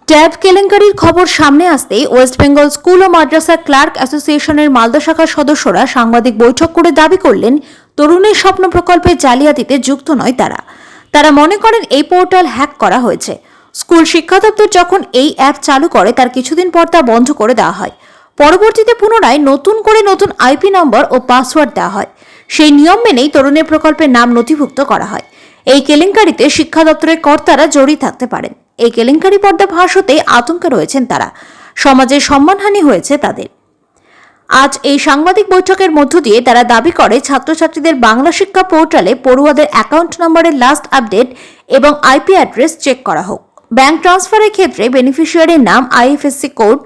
Tab কেলেঙ্কারির খবর সামনে আসতেই ওয়েস্ট বেঙ্গল স্কুল ও মাদ্রাসা ক্লার্ক অ্যাসোসিয়েশনের মালদা শাখার সদস্যরা সাংবাদিক বৈঠক করে দাবি করলেন, তরুণের স্বপ্ন প্রকল্পের জালিয়াতিতে যুক্ত নয় তারা মনে করেন এই পোর্টাল হ্যাক করা হয়েছে। স্কুল শিক্ষা দপ্তর যখন এই অ্যাপ চালু করে তার কিছুদিন পর তা বন্ধ করে দেওয়া হয়। পরবর্তীতে পুনরায় নতুন আইপি নম্বর ও পাসওয়ার্ড দেওয়া হয়। সেই নিয়ম মেনেই তরুণের প্রকল্পের নাম নথিভুক্ত করা হয়। এই কেলেঙ্কারিতে শিক্ষা দপ্তরের কর্তারা জড়িয়ে থাকতে পারেন। এই কেলেঙ্কারি পর্দা ফাঁস হতেই আতঙ্কে রয়েছেন তারা। সমাজের সম্মানহানি হয়েছে তাদের। আজ এই সাংবাদিক বৈঠকের মধ্য দিয়ে তারা দাবি করে ছাত্রছাত্রীদের বাংলা শিক্ষা পোর্টালে পড়ুয়াদের অ্যাকাউন্ট নম্বরের লাস্ট আপডেট এবং আইপি অ্যাড্রেস চেক করা হোক। ব্যাংক ট্রান্সফারের ক্ষেত্রে বেনিফিশিয়ারির নাম, আইএফএসসি কোড,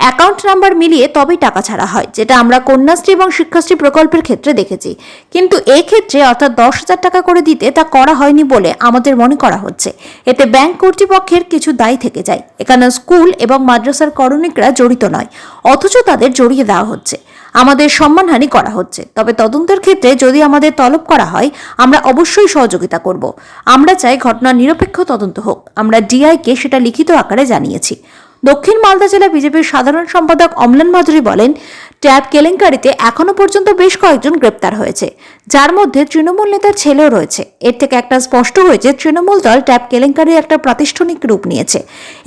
অ্যাকাউন্ট নাম্বার মিলিয়ে তবেই টাকা ছাড়া হয়, যেটা আমরা কন্যাশ্রী এবং শিক্ষাশ্রী প্রকল্পের ক্ষেত্রে দেখেছি। কিন্তু এই ক্ষেত্রে অর্থাৎ 10,000 টাকা করে দিতে তা করা হয়নি বলে আমাদের মনে করা হচ্ছে। এতে ব্যাংক কর্তৃপক্ষের কিছু দায় থেকে যায়। এখানে স্কুল এবং মাদ্রাসার করণিকরা জড়িত নয়, অথচ তাদের জড়িয়ে দেওয়া হচ্ছে। আমাদের সম্মানহানি করা হচ্ছে। তবে তদন্তের ক্ষেত্রে যদি আমাদের তলব করা হয়, আমরা অবশ্যই সহযোগিতা করব। আমরা চাই ঘটনার নিরপেক্ষ তদন্ত হোক। আমরা ডিআইকে সেটা লিখিত আকারে জানিয়েছি। দক্ষিণ মালদা জেলা বিজেপির সাধারণ সম্পাদক অম্লান মাধুরী বলেন, ট্যাব কেলেঙ্কারিতে এখনো পর্যন্ত বেশ কয়েকজন গ্রেপ্তার হয়েছে, যার মধ্যে তৃণমূল নেতার ছেলেও রয়েছে। এর থেকে একটা স্পষ্ট হয়েছে তৃণমূল দল ট্যাব কেলেঙ্কারির একটা প্রাতিষ্ঠানিক রূপ নিয়েছে।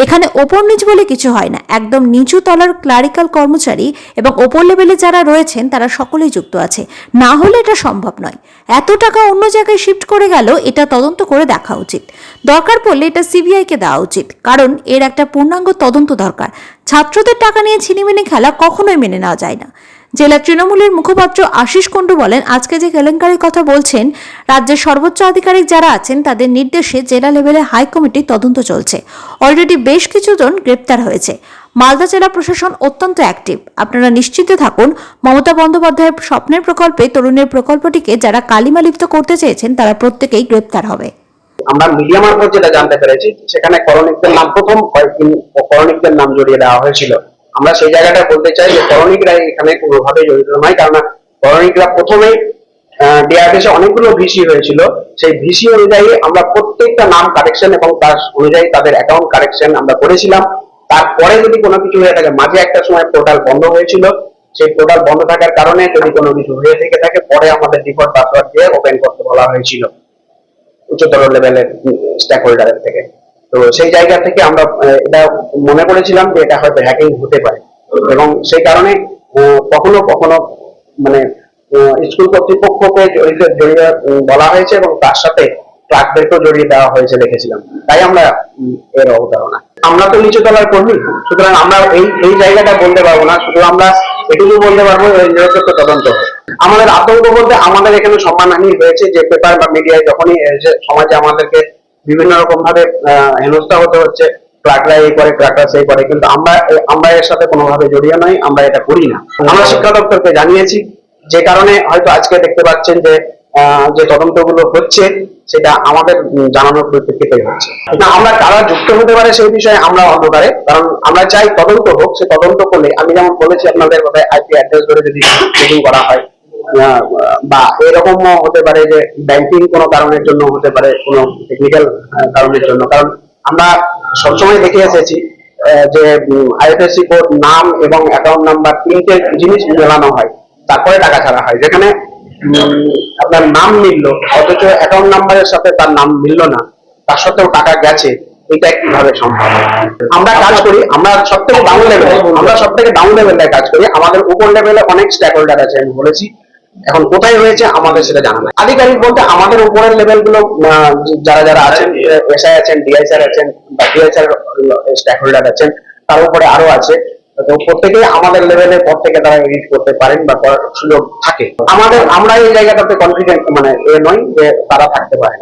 এখানে ওপর নিচ বলে কিছু হয় না, একদম নিচু তলার ক্লারিক্যাল কর্মচারী এবং ওপর লেভেলে যারা রয়েছেন তারা সকলেই যুক্ত আছে। না হলে এটা সম্ভব নয়। এত টাকা অন্য জায়গায় শিফট করে গেল, এটা তদন্ত করে দেখা উচিত। দরকার পড়লে এটা সিবিআইকে দেওয়া উচিত, কারণ এর একটা পূর্ণাঙ্গ তদন্ত দরকার। ছাত্রদের টাকা নিয়ে ছিনিমিনি খেলা কখনোই মেনে নেওয়া যায় না। জেলা তৃণমূলের মুখপাত্র আশিস কুণ্ডু বলেন, আজকে যে কেলেঙ্কারির কথা বলছেন, রাজ্যের সর্বোচ্চ আধিকারিক যারা আছেন তাদের নির্দেশে জেলা লেভেলে হাই কমিটির তদন্ত চলছে। অলরেডি বেশ কিছুজন গ্রেপ্তার হয়েছে। মালদা জেলা প্রশাসন অত্যন্ত অ্যাক্টিভ। আপনারা নিশ্চিত থাকুন, মমতা বন্দ্যোপাধ্যায়ের স্বপ্নের প্রকল্পে তরুণের প্রকল্পটিকে যারা কালিমালিপ্ত করতে চেয়েছেন তারা প্রত্যেকেই গ্রেপ্তার হবে। আমরা মিডিয়া মারফত যেটা জানতে পেরেছি, সেখানে করণিকদের নাম প্রথম কয়েকদিন করণিকদের নাম জড়িয়ে দেওয়া হয়েছিল। আমরা সেই জায়গাটা বলতে চাই যে করণিকরা এখানে কোনোভাবে জড়িত নয়, কারণ করণিকরা প্রথমে ডেটাবেসে অনেকগুলো ভিসি হয়েছিল। সেই ভিসি অনুযায়ী আমরা প্রত্যেকটা নাম কারেকশন এবং তার অনুযায়ী তাদের অ্যাকাউন্ট কারেকশন আমরা করেছিলাম। তারপরে যদি কোনো কিছু হয়ে থাকে, মাঝে একটা সময় পোর্টাল বন্ধ হয়েছিল, সেই পোর্টাল বন্ধ থাকার কারণে যদি কোনো কিছু হয়ে থেকে থাকে, পরে আমাদের ডিফল্ট পাসওয়ার্ড দিয়ে ওপেন করতে বলা হয়েছিল উচ্চতর লেভেলের স্টেক হোল্ডারের থেকে। তো সেই জায়গা থেকে আমরা এটা মনে করেছিলাম যে এটা হয়তো হ্যাকিং হতে পারে, এবং সেই কারণে কখনো কখনো মানে স্কুল কর্তৃপক্ষকে জড়িয়ে বলা হয়েছে এবং তার সাথে ক্লার্কদেরকেও জড়িয়ে দেওয়া হয়েছে দেখেছিলাম। তাই আমরা এর অবতারণা, আমরা তো নিচু তলার কর্মী, সুতরাং আমরা এই জায়গাটা বলতে পারবো না। শুধু আমরা এটুকু বলতে পারবো নিরপেক্ষ তদন্ত। আমাদের আতঙ্ক বলতে আমাদের এখানে সম্মানহানি হয়েছে, যে পেপার বা মিডিয়ায় যখনই সমাজে আমাদেরকে বিভিন্ন রকম ভাবে হেনস্থা হতে হচ্ছে, ক্লার্করা এই করে, ক্লার্করা সেই করে, কিন্তু আমরা এর সাথে কোনোভাবে জড়িয়ে নই, আমরা এটা করি না। আমরা শিক্ষা দপ্তরকে জানিয়েছি, যে কারণে হয়তো আজকে দেখতে পাচ্ছেন যে তদন্তগুলো হচ্ছে সেটা আমাদের জানানোর পরিপ্রেক্ষিতে হচ্ছে না। আমরা কারা যুক্ত হতে পারে সেই বিষয়ে আমরা অন্ধকারে, কারণ আমরা চাই তদন্ত হোক। সে তদন্ত করলে, আমি যেমন বলেছি আপনাদের আইপি অ্যাড্রেস ধরে যদি চেকিং করা হয়, বা এরকম হতে পারে যে ব্যাংকিং কোনো কারণের জন্য হতে পারে, কোনো টেকনিক্যাল কারণের জন্য। কারণ আমরা সবসময় দেখে এসেছি যে আইএফএসসি কোড, নাম এবং অ্যাকাউন্ট নাম্বার, তিনটে জিনিস মেলানো হয়, তারপরে টাকা ছাড়া হয়। যেখানে আপনার নাম মিললো অথচ অ্যাকাউন্ট নাম্বারের সাথে তার নাম মিললো না, তার সত্ত্বেও টাকা গেছে, এটা কিভাবে সম্ভব? আমরা কাজ করি, আমরা সব থেকে ডাউন লেভেলে কাজ করি। আমাদের উপর লেভেলে অনেক স্টেক হোল্ডার আছে, আমি বলেছি। এখন কোথায় হয়েছে আমাদের সেটা জানা নাই। আধিকারিক বলতে আমাদের উপরের লেভেল গুলো যারা যারা আছেন, এসআই আছেন, ডিআই স্যার আছেন, বা ডিআই স্যার স্টেক হোল্ডার আছেন, তার উপরে আরো আছে। তো প্রত্যেকেই আমাদের লেভেলের পর থেকে তারা এডিট করতে পারেন বা করার সুযোগ থাকে। আমরা এই জায়গাটাতে কনফিডেন্ট মানে নই যে তারা থাকতে পারে।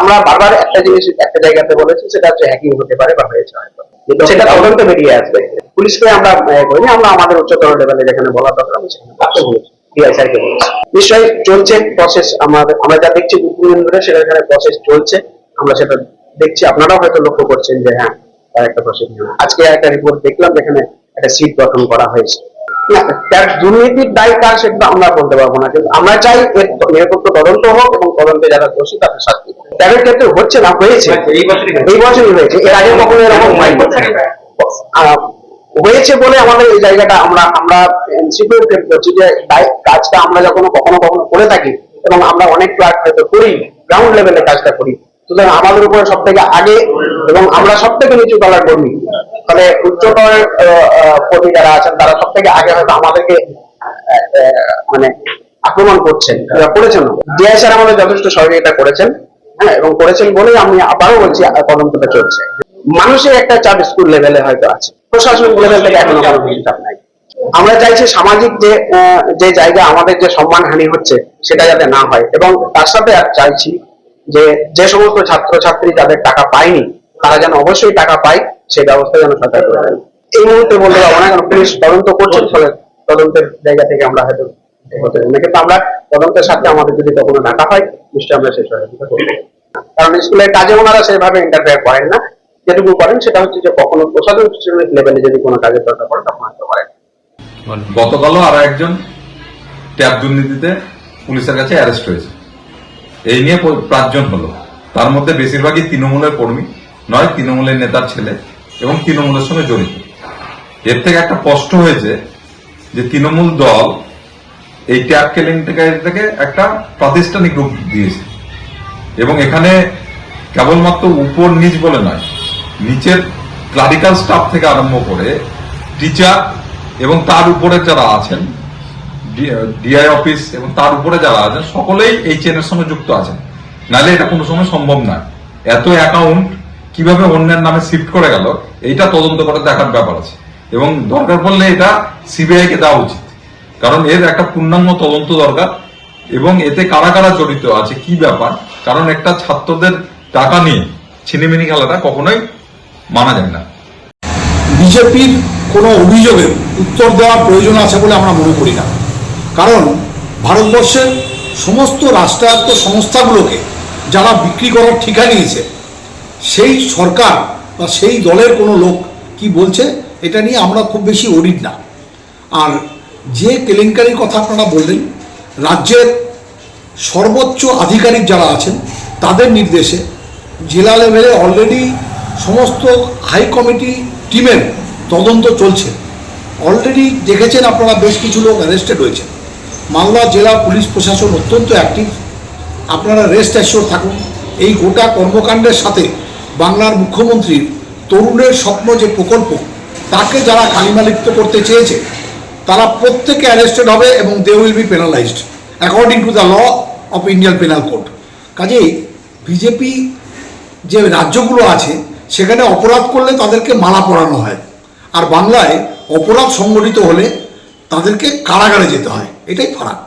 আমরা বারবার একটা জিনিস একটা জায়গাতে বলেছি, সেটা হচ্ছে হ্যাকিং হতে পারে বা হয়েছে হয়তো, কিন্তু সেটা তদন্ত বেরিয়ে আসবে। পুলিশকে আমরা করিনি, আমরা আমাদের উচ্চতর লেভেলে যেখানে বলা দরকার আমি সেখানে বলেছি, ডিআই স্যারকে বলেছি। নিশ্চয়ই চলছে প্রসেস, আমরা যা দেখছি 2 দিন ধরে সেখানে প্রসেস চলছে, আমরা সেটা দেখছি। আপনারাও হয়তো লক্ষ্য করছেন যে হ্যাঁ, তার একটা প্রসেস। আজকে একটা রিপোর্ট দেখলাম যেখানে একটা সিট গঠন করা হয়েছে। না, তার দুর্নীতির দায় কার সেটা আমরা বলতে পারবো না, কিন্তু আমরা চাই এর নিরপেক্ষ তদন্ত হোক এবং তদন্তে যারা দোষী তাদের শাস্তি হোক। ট্যাবের ক্ষেত্রে হচ্ছে না, হয়েছে এই বছরই হয়েছে, এর আগে কখনো এরকম হয়নি। হয়েছে বলে আমাদের এই জায়গাটা আমরা সিকিউর করছি যে কাজটা আমরা যখন কখনো কখনো করে থাকি এবং আমরা অনেক ক্লার্ক হয়তো করি, গ্রাউন্ড লেভেলে কাজটা করি, সুতরাং আমাদের উপরে সব থেকে আগে এবং আমরা সব থেকে নিচু তলার কর্মী, তাহলে উচ্চতর কর্মী যারা আছেন তারা সব থেকে আগে হয়তো আমাদেরকে মানে আক্রমণ করছেন, করেছেন। ডিআই স্যার আমাদের যথেষ্ট সহযোগিতা করেছেন, হ্যাঁ, এবং করেছেন বলেই আমি আবারও বলছি তদন্তটা চলছে। মানুষের একটা চাপ স্কুল লেভেলে হয়তো আছে, প্রশাসনিক লেভেল থেকে এখনো কোনো কিছু চাপ নাই। আমরা চাইছি সামাজিক যে জায়গা আমাদের যে সম্মানহানি হচ্ছে সেটা যাতে না হয়, এবং তার সাথে আর চাইছি যে সমস্ত ছাত্রছাত্রী যাদের টাকা পায়নি তারা যেন অবশ্যই টাকা পায়, সেই ব্যবস্থা যেন সরকার করে দেন। এই মুহূর্তে বলতে পারবো না, কারণ পুলিশ তদন্ত করছেন, ফলে তদন্তের জায়গা থেকে আমরা হয়তো হতে পারি না, কিন্তু আমরা তদন্তের সাথে আমাদের যদি কখনো ডাকা হয় নিশ্চয়ই আমরা সেই সহযোগিতা করবো। কারণ স্কুলের কাজে ওনারা সেভাবে ইন্টারফেয়ার করেন না, যেটুকু করেন সেটা হচ্ছে যে কখনো প্রশাসনিক লেভেলে যদি কোনো কাজের দরকার পড়ে তখন আসতে পারেন। গতকালও আরো একজন ট্যাব দুর্নীতিতে পুলিশের কাছে অ্যারেস্ট হয়েছে, এই নিয়ে 5 জন হলো, তার মধ্যে বেশিরভাগই তৃণমূলের কর্মী, নয় তৃণমূলের নেতার ছেলে এবং তৃণমূলের সঙ্গে জড়িত। এর থেকে একটা স্পষ্ট হয়েছে যে তৃণমূল দল এই ট্যাব কেলেঙ্কারিটাকে একটা প্রাতিষ্ঠানিক রূপ দিয়েছে, এবং এখানে কেবলমাত্র উপর নিচ বলে নয়, নিচের ক্লারিক্যাল স্টাফ থেকে আরম্ভ করে টিচার এবং তার উপরে যারা আছেন ডিআই অফিস এবং তার উপরে যারা আছেন সকলেই এই চেনের সঙ্গে যুক্ত আছেন, নাহলে এটা কোনো সময় সম্ভব নয়। এত অ্যাকাউন্ট কিভাবে অন্যের নামে শিফট করে গেল এইটা তদন্ত করে দেখার ব্যাপার আছে, এবং দরকার পড়লে এটা সিবিআই কে দেওয়া উচিত, কারণ এর একটা পূর্ণাঙ্গ তদন্ত দরকার, এবং এতে কারা কারা জড়িত আছে কি ব্যাপার, কারণ একটা ছাত্রদের টাকা নিয়ে ছিনিমিনি খেলাটা কখনোই মানা যায় না। বিজেপির কোনো অভিযোগের উত্তর দেওয়ার প্রয়োজন আছে বলে আমরা মনে করি না, কারণ ভারতবর্ষের সমস্ত রাষ্ট্রায়ত্ত সংস্থাগুলোকে যারা বিক্রি করার ঠিকা নিয়েছে সেই সরকার বা সেই দলের কোনো লোক কি বলছে এটা নিয়ে আমরা খুব বেশি অডিট না। আর যে কেলেঙ্কারির কথা আপনারা বললেন, রাজ্যের সর্বোচ্চ আধিকারিক যারা আছেন তাদের নির্দেশে জেলা লেভেলে অলরেডি সমস্ত হাই কমিটি টিমের তদন্ত চলছে। অলরেডি দেখেছেন আপনারা বেশ কিছু লোক অ্যারেস্টেড হয়েছে। মালদা জেলা পুলিশ প্রশাসন অত্যন্ত অ্যাক্টিভ, আপনারা রেস্ট অ্যাসিওর থাকুন। এই গোটা কর্মকাণ্ডের সাথে বাংলার মুখ্যমন্ত্রীর তরুণের স্বপ্ন যে প্রকল্প তাকে যারা কালিমালিপ্ত করতে চেয়েছে তারা প্রত্যেকে অ্যারেস্টেড হবে এবং they will be penalised according to the law of Indian penal code. কাজেই বিজেপি যে রাজ্যগুলো আছে সেখানে অপরাধ করলে তাদেরকে মালা পরানো হয়, আর বাংলায় অপরাধ সংগঠিত হলে তাদেরকে কারাগারে যেতে হয়, এটাই ফারাক।